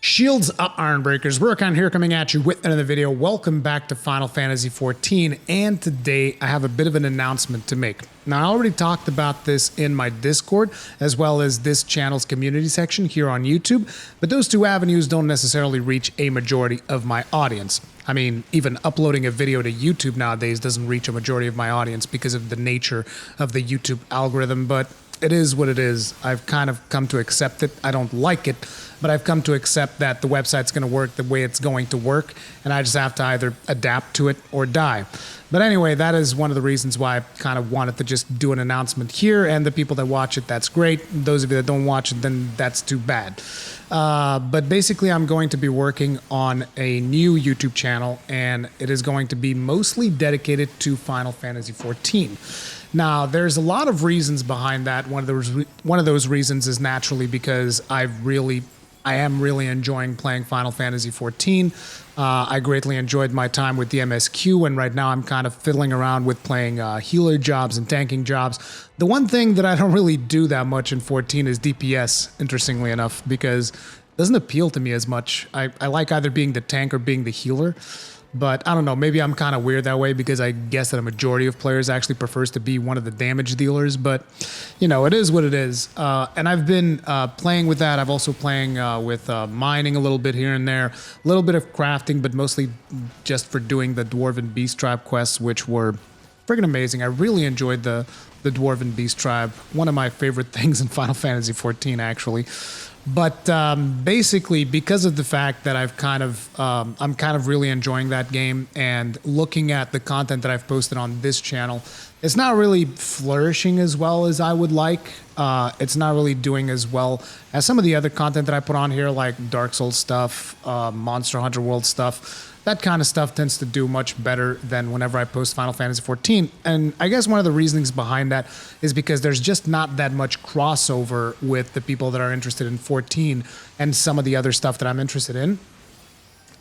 Shields up, Ironbreakers. Rurikhan here coming at you with another video. Welcome back to Final Fantasy XIV, and today I have a bit of an announcement to make. Now, I already talked about this in my Discord, as well as this channel's community section here on YouTube, but those two avenues don't necessarily reach a majority of my audience. I mean, even uploading a video to YouTube nowadays doesn't reach a majority of my audience because of the nature of the YouTube algorithm, but it is what it is. I've kind of come to accept it. I don't like it, but I've come to accept that the website's going to work the way it's going to work, and I just have to either adapt to it or die. But anyway, that is one of the reasons why I kind of wanted to just do an announcement here, and the people that watch it, that's great. Those of you that don't watch it, then that's too bad. But basically, I'm going to be working on a new YouTube channel, and it is going to be mostly dedicated to Final Fantasy XIV. Now, there's a lot of reasons behind that. One of those reasons is naturally because I am really enjoying playing Final Fantasy XIV. I greatly enjoyed my time with the MSQ, and right now I'm kind of fiddling around with playing healer jobs and tanking jobs. The one thing that I don't really do that much in 14 is DPS, interestingly enough, because it doesn't appeal to me as much. I like either being the tank or being the healer. But I don't know, maybe I'm kind of weird that way because I guess that a majority of players actually prefers to be one of the damage dealers. But, you know, it is what it is. And I've been playing with that. I've also playing with mining a little bit here and there. A little bit of crafting, but mostly just for doing the Dwarven Beast Tribe quests, which were friggin' amazing. I really enjoyed the Dwarven Beast Tribe. One of my favorite things in Final Fantasy XIV, actually. But basically, because of the fact that I'm kind of really enjoying that game, and looking at the content that I've posted on this channel, it's not really flourishing as well as I would like. It's not really doing as well as some of the other content that I put on here, like Dark Souls stuff, Monster Hunter World stuff. That kind of stuff tends to do much better than whenever I post Final Fantasy XIV. And I guess one of the reasonings behind that is because there's just not that much crossover with the people that are interested in 14 and some of the other stuff that I'm interested in.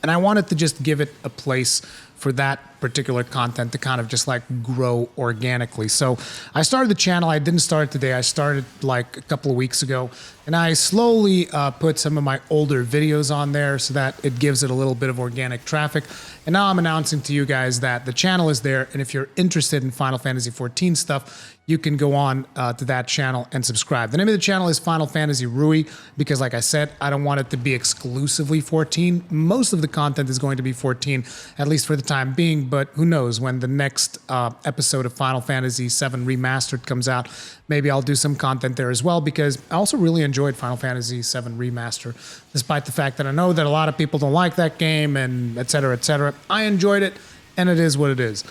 And I wanted to just give it a place for that particular content to kind of just like grow organically. So I started the channel. I didn't start it today. I started like a couple of weeks ago, and I slowly put some of my older videos on there so that it gives it a little bit of organic traffic. And now I'm announcing to you guys that the channel is there, and if you're interested in Final Fantasy XIV stuff, you can go on to that channel and subscribe. The name of the channel is Final Fantasy Rui because, like I said, I don't want it to be exclusively 14. Most of the content is going to be 14, at least for the time being, but who knows, when the next episode of Final Fantasy VII Remastered comes out, maybe I'll do some content there as well, because I also really enjoyed Final Fantasy VII Remaster, despite the fact that I know that a lot of people don't like that game, and et cetera, et cetera. I enjoyed it, and it is what it is.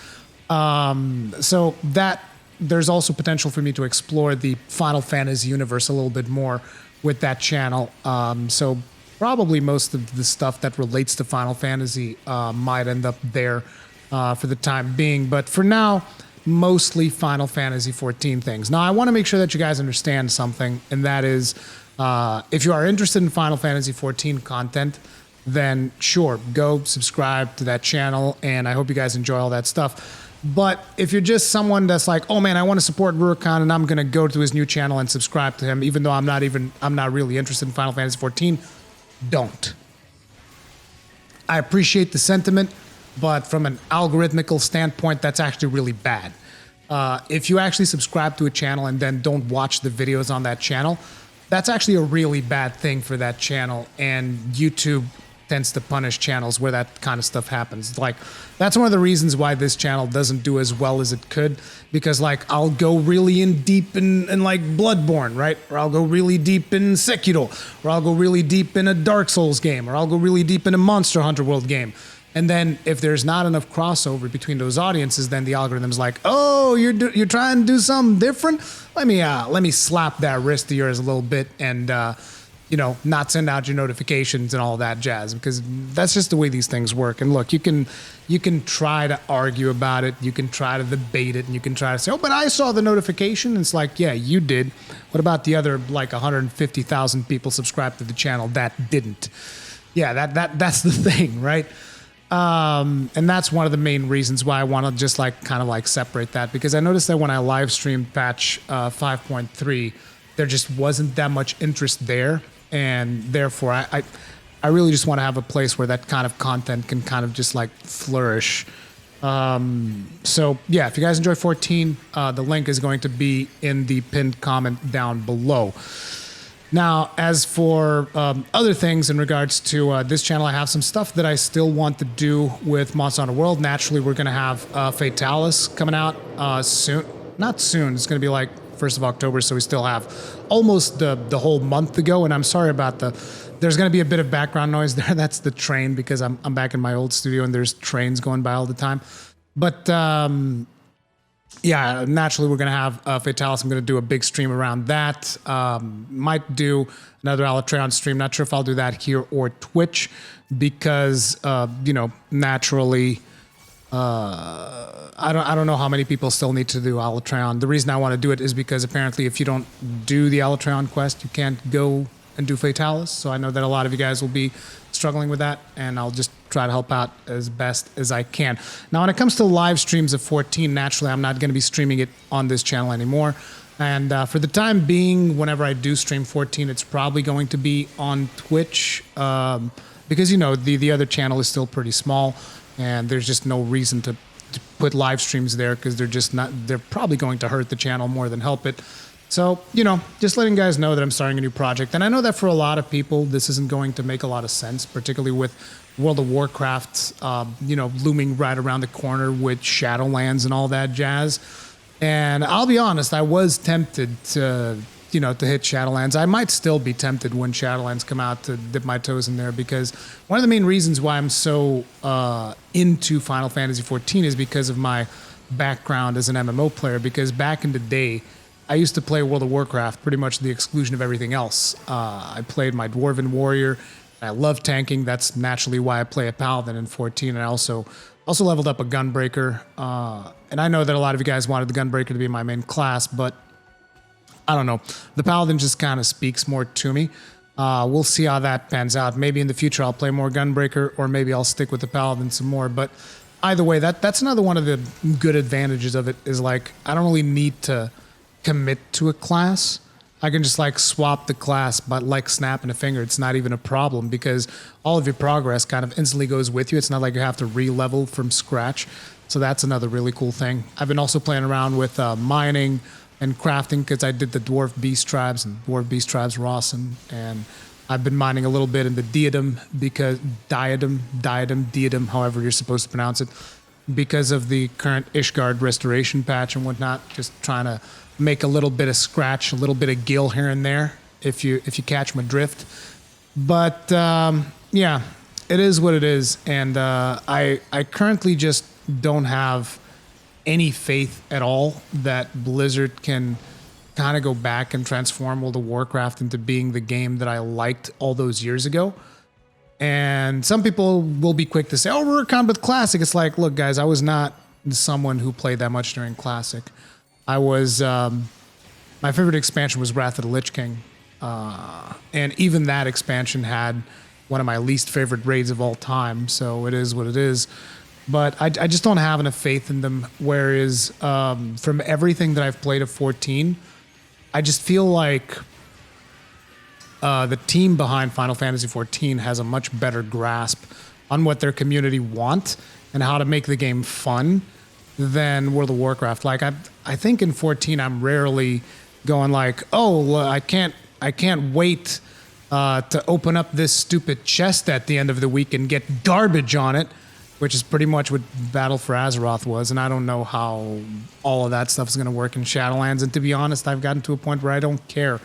So that there's also potential for me to explore the Final Fantasy universe a little bit more with that channel. So probably most of the stuff that relates to Final Fantasy might end up there for the time being. But for now, mostly Final Fantasy XIV things. Now, I want to make sure that you guys understand something, and that is, if you are interested in Final Fantasy XIV content, then sure, go subscribe to that channel, and I hope you guys enjoy all that stuff. But if you're just someone that's like, oh man, I want to support Rurikhan, and I'm going to go to his new channel and subscribe to him, even though I'm not really interested in Final Fantasy XIV, don't. I appreciate the sentiment, but from an algorithmical standpoint, that's actually really bad. If you actually subscribe to a channel and then don't watch the videos on that channel, that's actually a really bad thing for that channel, and YouTube tends to punish channels where that kind of stuff happens. Like, that's one of the reasons why this channel doesn't do as well as it could, because like I'll go really in deep in like Bloodborne, right? Or I'll go really deep in Sekiro, or I'll go really deep in a Dark Souls game, or I'll go really deep in a Monster Hunter World game. And then if there's not enough crossover between those audiences, then the algorithm's like, oh, you're trying to do something different? Let me slap that wrist of yours a little bit and you know, not send out your notifications and all that jazz, because that's just the way these things work. And look, you can try to argue about it, you can try to debate it, and you can try to say, oh, but I saw the notification. And it's like, yeah, you did. What about the other like 150,000 people subscribed to the channel that didn't? Yeah, that's the thing, right? And that's one of the main reasons why I want to just like kind of like separate that, because I noticed that when I live streamed patch 5.3, there just wasn't that much interest there, and therefore I I really just want to have a place where that kind of content can kind of just like flourish. So yeah, if you guys enjoy 14, the link is going to be in the pinned comment down below. Now, as for other things in regards to this channel, I have some stuff that I still want to do with Monster Hunter World. Naturally, we're going to have Fatalis coming out soon. Not soon. It's going to be like 1st of October, so we still have almost the whole month to go. And I'm sorry about there's going to be a bit of background noise there. That's the train, because I'm back in my old studio and there's trains going by all the time. But yeah, naturally we're going to have Fatalis. I'm going to do a big stream around that. Might do another Alatreon stream. Not sure if I'll do that here or Twitch, because you know, naturally I don't know how many people still need to do Alatreon. The reason I want to do it is because apparently if you don't do the Alatreon quest, you can't go and do Fatalis. So I know that a lot of you guys will be struggling with that, and I'll just try to help out as best as I can. Now, when it comes to live streams of 14, naturally, I'm not going to be streaming it on this channel anymore. And for the time being, whenever I do stream 14, it's probably going to be on Twitch, because, you know, the other channel is still pretty small, and there's just no reason to put live streams there, because they're probably going to hurt the channel more than help it. So, you know, just letting you guys know that I'm starting a new project. And I know that for a lot of people, this isn't going to make a lot of sense, particularly with World of Warcraft, you know, looming right around the corner with Shadowlands and all that jazz. And I'll be honest, I was tempted to, you know, to hit Shadowlands. I might still be tempted when Shadowlands come out to dip my toes in there, because one of the main reasons why I'm so into Final Fantasy XIV is because of my background as an MMO player. Because back in the day, I used to play World of Warcraft pretty much to the exclusion of everything else. I played my Dwarven Warrior. I love tanking. That's naturally why I play a Paladin in 14. And I also leveled up a Gunbreaker. And I know that a lot of you guys wanted the Gunbreaker to be my main class, but I don't know. The Paladin just kind of speaks more to me. We'll see how that pans out. Maybe in the future I'll play more Gunbreaker, or maybe I'll stick with the Paladin some more. But either way, that's another one of the good advantages of it, is like I don't really need to commit to a class. I can just like swap the class, but like snapping a finger. It's not even a problem, because all of your progress kind of instantly goes with you. It's not like you have to re-level from scratch. So that's another really cool thing. I've been also playing around with mining and crafting, because I did the Dwarf Beast Tribes, and Dwarf Beast Tribes are awesome. And I've been mining a little bit in the Diadem, Diadem, however you're supposed to pronounce it, because of the current Ishgard restoration patch and whatnot. Just trying to make a little bit of scratch, a little bit of gil here and there, if you catch my drift. But yeah, it is what it is. And I currently just don't have any faith at all that Blizzard can kind of go back and transform World of Warcraft into being the game that I liked all those years ago. And some people will be quick to say, oh, Rurikhan, but Classic. It's like, look, guys, I was not someone who played that much during Classic. I was, my favorite expansion was Wrath of the Lich King. And even that expansion had one of my least favorite raids of all time. So it is what it is. But I just don't have enough faith in them. Whereas from everything that I've played of 14, I just feel like the team behind Final Fantasy XIV has a much better grasp on what their community want and how to make the game fun than World of Warcraft. Like I think in 14 I'm rarely going like, oh, I can't wait to open up this stupid chest at the end of the week and get garbage on it, which is pretty much what Battle for Azeroth was. And I don't know how all of that stuff is going to work in Shadowlands. And to be honest, I've gotten to a point where I don't care.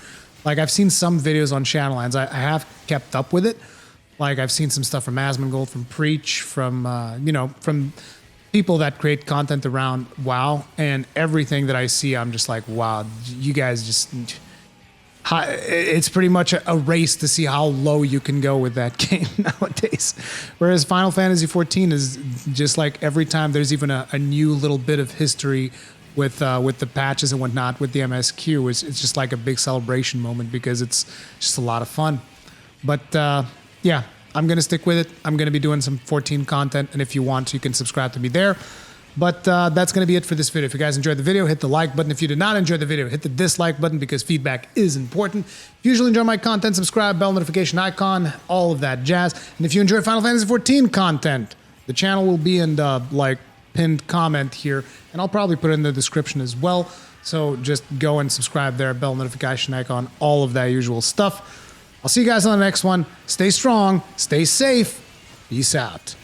Like I've seen some videos on Shadowlands. I have kept up with it. Like I've seen some stuff from Asmongold, from Preach, from you know, from people that create content around WoW, and everything that I see, I'm just like, wow, you guys just, it's pretty much a race to see how low you can go with that game nowadays. Whereas Final Fantasy XIV is just like every time there's even a new little bit of history with the patches and whatnot, with the MSQ, it's just like a big celebration moment, because it's just a lot of fun. But yeah, I'm going to stick with it. I'm going to be doing some 14 content, and if you want, you can subscribe to me there. But that's going to be it for this video. If you guys enjoyed the video, hit the like button. If you did not enjoy the video, hit the dislike button because feedback is important. If you usually enjoy my content, subscribe, bell notification icon, all of that jazz. And if you enjoy Final Fantasy XIV content, the channel will be in the pinned comment here, and I'll probably put it in the description as well. So just go and subscribe there, bell notification icon, all of that usual stuff. I'll see you guys on the next one. Stay strong, stay safe, peace out.